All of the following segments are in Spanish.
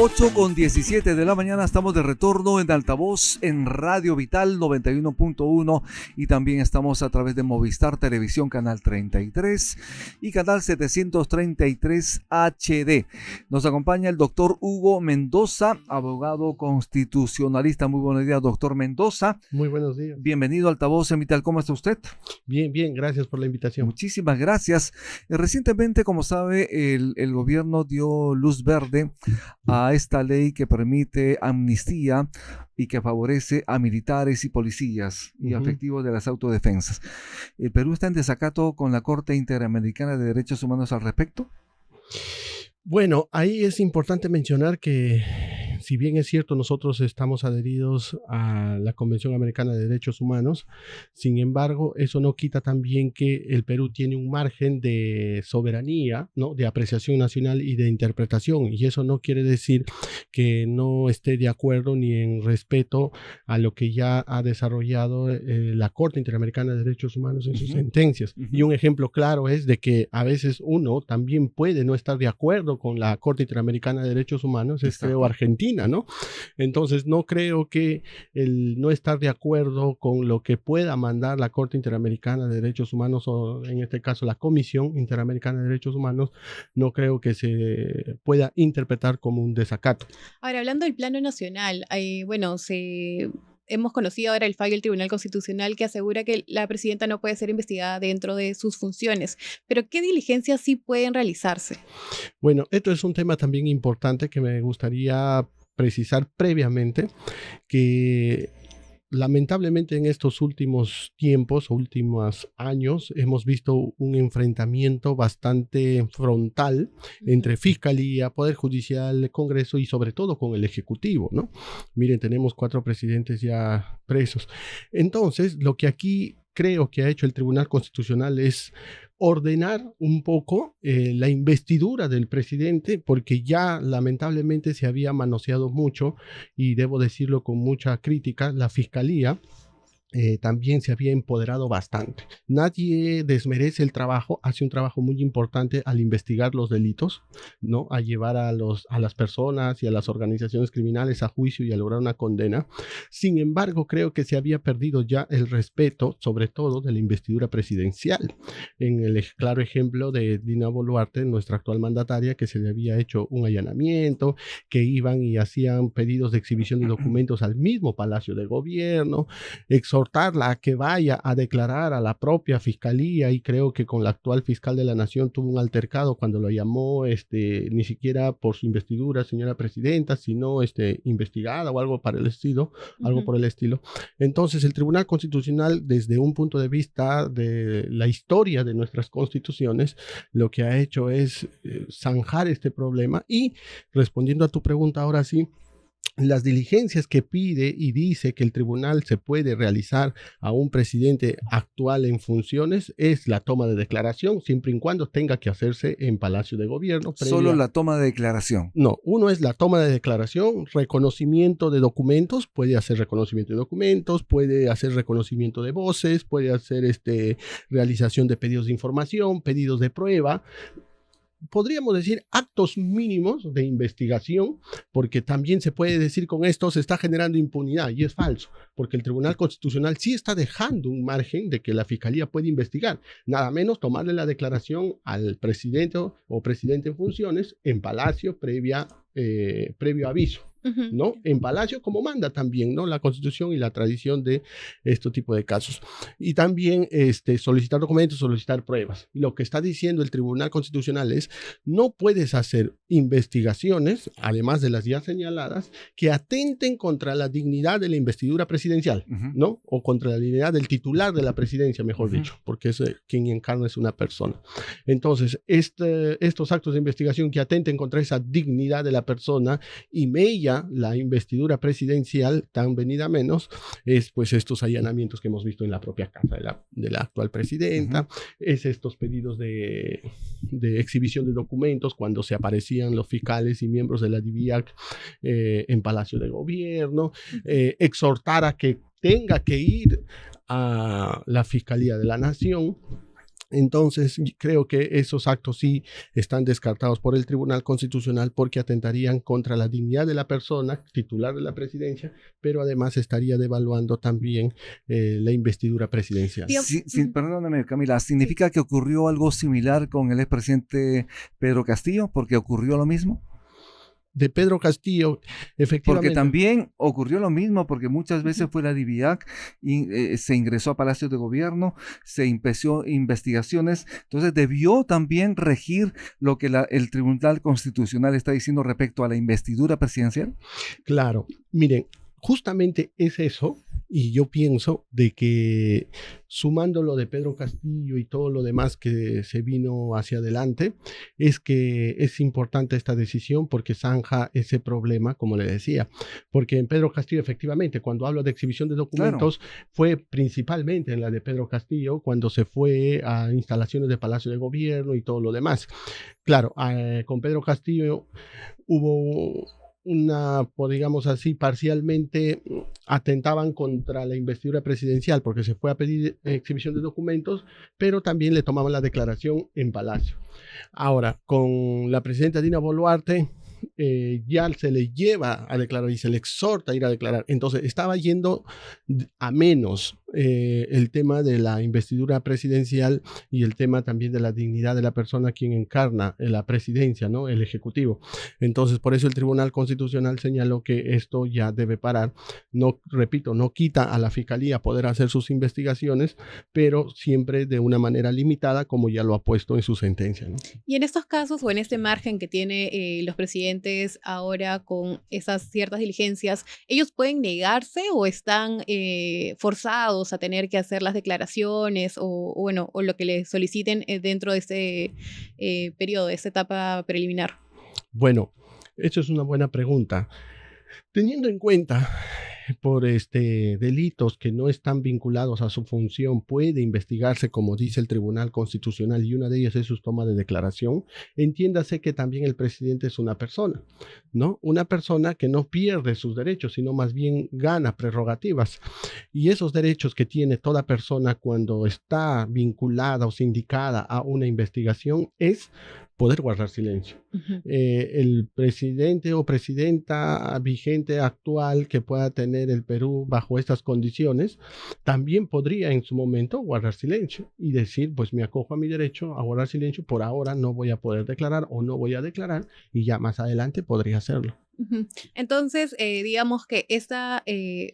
8:17 de la mañana, estamos de retorno en altavoz en Radio Vital 91.1 y también estamos a través de Movistar Televisión Canal 33 y Canal 733 HD. Nos acompaña el doctor Hugo Mendoza, abogado constitucionalista. Muy buenos días, doctor Mendoza. Muy buenos días. Bienvenido a altavoz en Vital. ¿Cómo está usted? Bien, bien, gracias por la invitación. Muchísimas gracias. Recientemente, como sabe, el gobierno dio luz verde a esta ley que permite amnistía y que favorece a militares y policías y efectivos de las autodefensas. ¿El Perú está en desacato con la Corte Interamericana de Derechos Humanos al respecto? Bueno, ahí es importante mencionar que, si bien es cierto, nosotros estamos adheridos a la Convención Americana de Derechos Humanos, sin embargo, eso no quita también que el Perú tiene un margen de soberanía, ¿no?, de apreciación nacional y de interpretación, y eso no quiere decir que no esté de acuerdo ni en respeto a lo que ya ha desarrollado la Corte Interamericana de Derechos Humanos en sus sentencias. Y un ejemplo claro es de que a veces uno también puede no estar de acuerdo con la Corte Interamericana de Derechos Humanos, es creo Argentina, ¿no? Entonces no creo que el no estar de acuerdo con lo que pueda mandar la Corte Interamericana de Derechos Humanos, o en este caso la Comisión Interamericana de Derechos Humanos, no creo que se pueda interpretar como un desacato. Ahora, hablando del plano nacional, hemos conocido ahora el fallo del Tribunal Constitucional que asegura que la presidenta no puede ser investigada dentro de sus funciones. Pero, ¿qué diligencias sí pueden realizarse? Bueno, esto es un tema también importante que me gustaría precisar previamente, que lamentablemente en estos últimos tiempos, últimos años, hemos visto un enfrentamiento bastante frontal entre Fiscalía, Poder Judicial, Congreso y sobre todo con el Ejecutivo, ¿no? Miren, tenemos 4 presidentes ya presos. Entonces, lo que aquí creo que ha hecho el Tribunal Constitucional es ordenar un poco la investidura del presidente, porque ya lamentablemente se había manoseado mucho, y debo decirlo con mucha crítica, la Fiscalía también se había empoderado bastante. Nadie desmerece el trabajo, hace un trabajo muy importante al investigar los delitos, ¿no?, a llevar a las personas y a las organizaciones criminales a juicio y a lograr una condena. Sin embargo, creo que se había perdido ya el respeto, sobre todo de la investidura presidencial. En el claro ejemplo de Dina Boluarte, nuestra actual mandataria, que se le había hecho un allanamiento, que iban y hacían pedidos de exhibición de documentos al mismo Palacio de Gobierno, exhortarla a que vaya a declarar a la propia Fiscalía, y creo que con la actual fiscal de la Nación tuvo un altercado cuando lo llamó ni siquiera por su investidura, señora presidenta, sino investigada o algo para el estilo, algo por el estilo. Entonces, el Tribunal Constitucional, desde un punto de vista de la historia de nuestras constituciones, lo que ha hecho es zanjar este problema. Y respondiendo a tu pregunta ahora sí, las diligencias que pide y dice que el tribunal se puede realizar a un presidente actual en funciones es la toma de declaración, siempre y cuando tenga que hacerse en Palacio de Gobierno. Solo la toma de declaración. No, uno es la toma de declaración, reconocimiento de documentos, puede hacer reconocimiento de documentos, puede hacer reconocimiento de voces, puede hacer realización de pedidos de información, pedidos de prueba. Podríamos decir actos mínimos de investigación, porque también se puede decir con esto se está generando impunidad, y es falso, porque el Tribunal Constitucional sí está dejando un margen de que la Fiscalía puede investigar, nada menos tomarle la declaración al presidente o presidente en funciones en Palacio previo aviso. ¿No? En Palacio, como manda también, ¿no?, la Constitución y la tradición de este tipo de casos. Y también solicitar documentos, solicitar pruebas. Lo que está diciendo el Tribunal Constitucional es: no puedes hacer investigaciones, además de las ya señaladas, que atenten contra la dignidad de la investidura presidencial, ¿no?, o contra la dignidad del titular de la presidencia, mejor dicho, porque es quien encarna es una persona. Entonces, estos actos de investigación que atenten contra esa dignidad de la persona y mella la investidura presidencial, tan venida menos, es pues estos allanamientos que hemos visto en la propia casa de la actual presidenta, es estos pedidos de exhibición de documentos cuando se aparecían los fiscales y miembros de la DIVIAC en Palacio de Gobierno, exhortar a que tenga que ir a la Fiscalía de la Nación Entonces, creo que esos actos sí están descartados por el Tribunal Constitucional porque atentarían contra la dignidad de la persona titular de la presidencia, pero además estaría devaluando también la investidura presidencial. Sí, sí, perdóname, Camila, ¿significa que ocurrió algo similar con el expresidente Pedro Castillo? ¿Porque ocurrió lo mismo? De Pedro Castillo, efectivamente. Porque también ocurrió lo mismo, porque muchas veces fue la DIVIAC y se ingresó a Palacios de Gobierno, se empezó investigaciones, entonces debió también regir lo que el Tribunal Constitucional está diciendo respecto a la investidura presidencial. Claro, miren, justamente es eso, y yo pienso de que sumando lo de Pedro Castillo y todo lo demás que se vino hacia adelante, es que es importante esta decisión porque zanja ese problema, como le decía, porque en Pedro Castillo efectivamente, cuando hablo de exhibición de documentos, claro, fue principalmente en la de Pedro Castillo, cuando se fue a instalaciones de Palacio de Gobierno y todo lo demás. Claro, con Pedro Castillo hubo una, digamos así, parcialmente atentaban contra la investidura presidencial porque se fue a pedir exhibición de documentos, pero también le tomaban la declaración en Palacio. Ahora, con la presidenta Dina Boluarte, ya se le lleva a declarar y se le exhorta a ir a declarar. Entonces, estaba yendo a menos el tema de la investidura presidencial y el tema también de la dignidad de la persona quien encarna la presidencia, ¿no? El Ejecutivo. Entonces, por eso el Tribunal Constitucional señaló que esto ya debe parar. No, repito, no quita a la Fiscalía poder hacer sus investigaciones, pero siempre de una manera limitada, como ya lo ha puesto en su sentencia, ¿no? Y en estos casos o en este margen que tiene los presidentes ahora con esas ciertas diligencias, ¿ellos pueden negarse o están forzados a tener que hacer las declaraciones o lo que les soliciten dentro de este periodo, de esta etapa preliminar? Bueno, eso es una buena pregunta. Teniendo en cuenta por delitos que no están vinculados a su función, puede investigarse, como dice el Tribunal Constitucional, y una de ellas es su toma de declaración. Entiéndase que también el presidente es una persona, ¿no? Una persona que no pierde sus derechos, sino más bien gana prerrogativas. Y esos derechos que tiene toda persona cuando está vinculada o sindicada a una investigación es poder guardar silencio. El presidente o presidenta vigente actual que pueda tener el Perú bajo estas condiciones, también podría en su momento guardar silencio y decir, pues me acojo a mi derecho a guardar silencio, por ahora no voy a poder declarar o no voy a declarar y ya más adelante podría hacerlo. Entonces, digamos que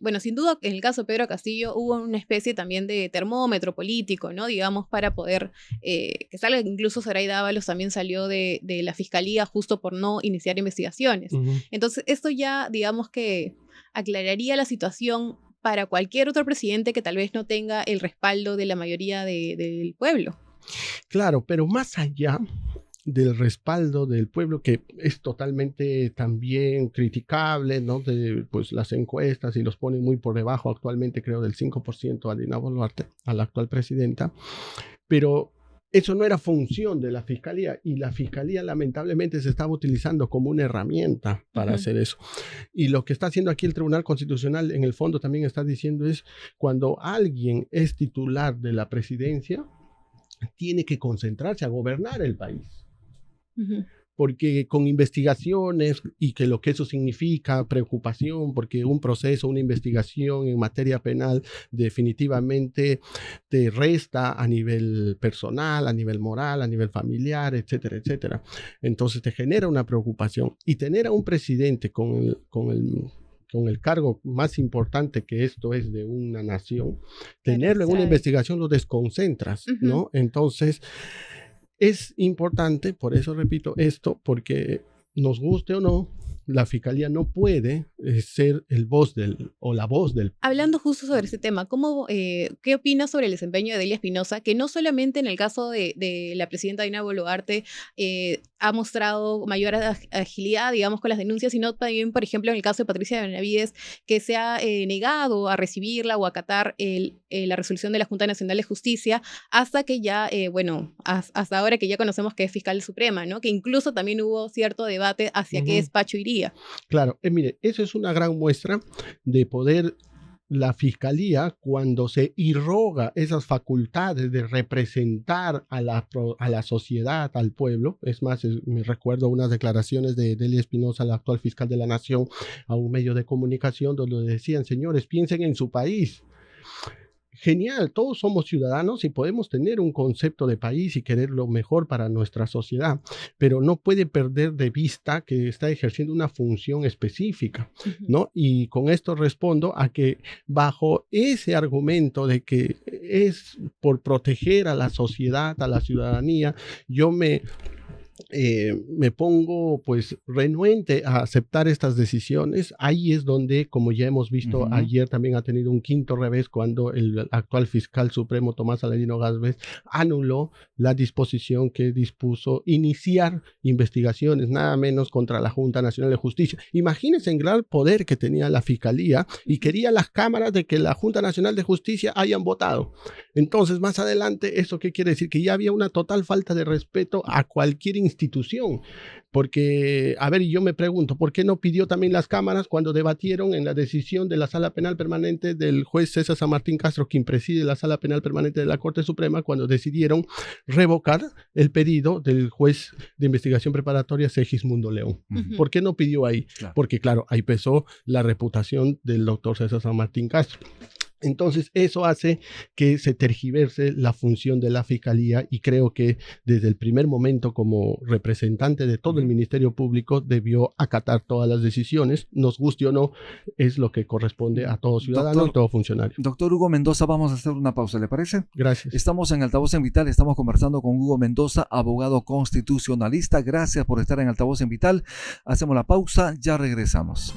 bueno, sin duda en el caso de Pedro Castillo hubo una especie también de termómetro político, ¿no? Digamos, para poder, que salga, incluso Zoraida Ábalos también salió de la fiscalía justo por no iniciar investigaciones. Entonces, esto ya, digamos que aclararía la situación para cualquier otro presidente que tal vez no tenga el respaldo de la mayoría del pueblo. Claro, pero más allá del respaldo del pueblo, que es totalmente también criticable, ¿no? Pues las encuestas y los ponen muy por debajo actualmente, creo, del 5% a Dina Boluarte, a la actual presidenta, pero eso no era función de la Fiscalía y la Fiscalía lamentablemente se estaba utilizando como una herramienta para hacer eso. Y lo que está haciendo aquí el Tribunal Constitucional en el fondo también está diciendo es cuando alguien es titular de la presidencia, tiene que concentrarse a gobernar el país. Porque con investigaciones y que lo que eso significa, preocupación, porque un proceso, una investigación en materia penal definitivamente te resta a nivel personal, a nivel moral, a nivel familiar, etcétera, etcétera. Entonces te genera una preocupación y tener a un presidente con el cargo más importante que esto es de una nación, tenerlo en una investigación lo desconcentras, ¿no? Entonces es importante, por eso repito esto, porque nos guste o no, la Fiscalía no puede ser la voz del... Hablando justo sobre ese tema, ¿qué opinas sobre el desempeño de Delia Espinosa, que no solamente en el caso de la presidenta Dina Boluarte ha mostrado mayor agilidad, digamos, con las denuncias, sino también, por ejemplo, en el caso de Patricia Benavides, que se ha negado a recibirla o acatar la resolución de la Junta Nacional de Justicia, hasta que ya, hasta ahora que ya conocemos que es fiscal suprema, ¿no? Que incluso también hubo cierto debate hacia qué despacho iría. Claro, mire, eso es una gran muestra de poder la Fiscalía, cuando se irroga esas facultades de representar a la sociedad, al pueblo, es más, me recuerdo unas declaraciones de Delia Espinosa, la actual fiscal de la Nación, a un medio de comunicación donde decían, señores, piensen en su país. Genial, todos somos ciudadanos y podemos tener un concepto de país y querer lo mejor para nuestra sociedad, pero no puede perder de vista que está ejerciendo una función específica, ¿no? Y con esto respondo a que bajo ese argumento de que es por proteger a la sociedad, a la ciudadanía, yo me pongo pues renuente a aceptar estas decisiones. Ahí es donde, como ya hemos visto, ayer también ha tenido un quinto revés cuando el actual fiscal supremo Tomás Aladino Gálvez anuló la disposición que dispuso iniciar investigaciones nada menos contra la Junta Nacional de Justicia. Imagínense el gran poder que tenía la Fiscalía y quería las cámaras de que la Junta Nacional de Justicia hayan votado. Entonces, más adelante, ¿eso qué quiere decir? Que ya había una total falta de respeto a cualquier institución. Porque, a ver, yo me pregunto, ¿por qué no pidió también las cámaras cuando debatieron en la decisión de la Sala Penal Permanente del juez César San Martín Castro, quien preside la Sala Penal Permanente de la Corte Suprema, cuando decidieron revocar el pedido del juez de investigación preparatoria Segismundo León? ¿Por qué no pidió ahí? Claro. Porque, claro, ahí pesó la reputación del doctor César San Martín Castro. Entonces, eso hace que se tergiverse la función de la Fiscalía y creo que desde el primer momento, como representante de todo el Ministerio Público, debió acatar todas las decisiones, nos guste o no, es lo que corresponde a todo ciudadano y todo funcionario. Doctor Hugo Mendoza, vamos a hacer una pausa, ¿le parece? Gracias. Estamos en Altavoz en Vital, estamos conversando con Hugo Mendoza, abogado constitucionalista. Gracias por estar en Altavoz en Vital. Hacemos la pausa, ya regresamos.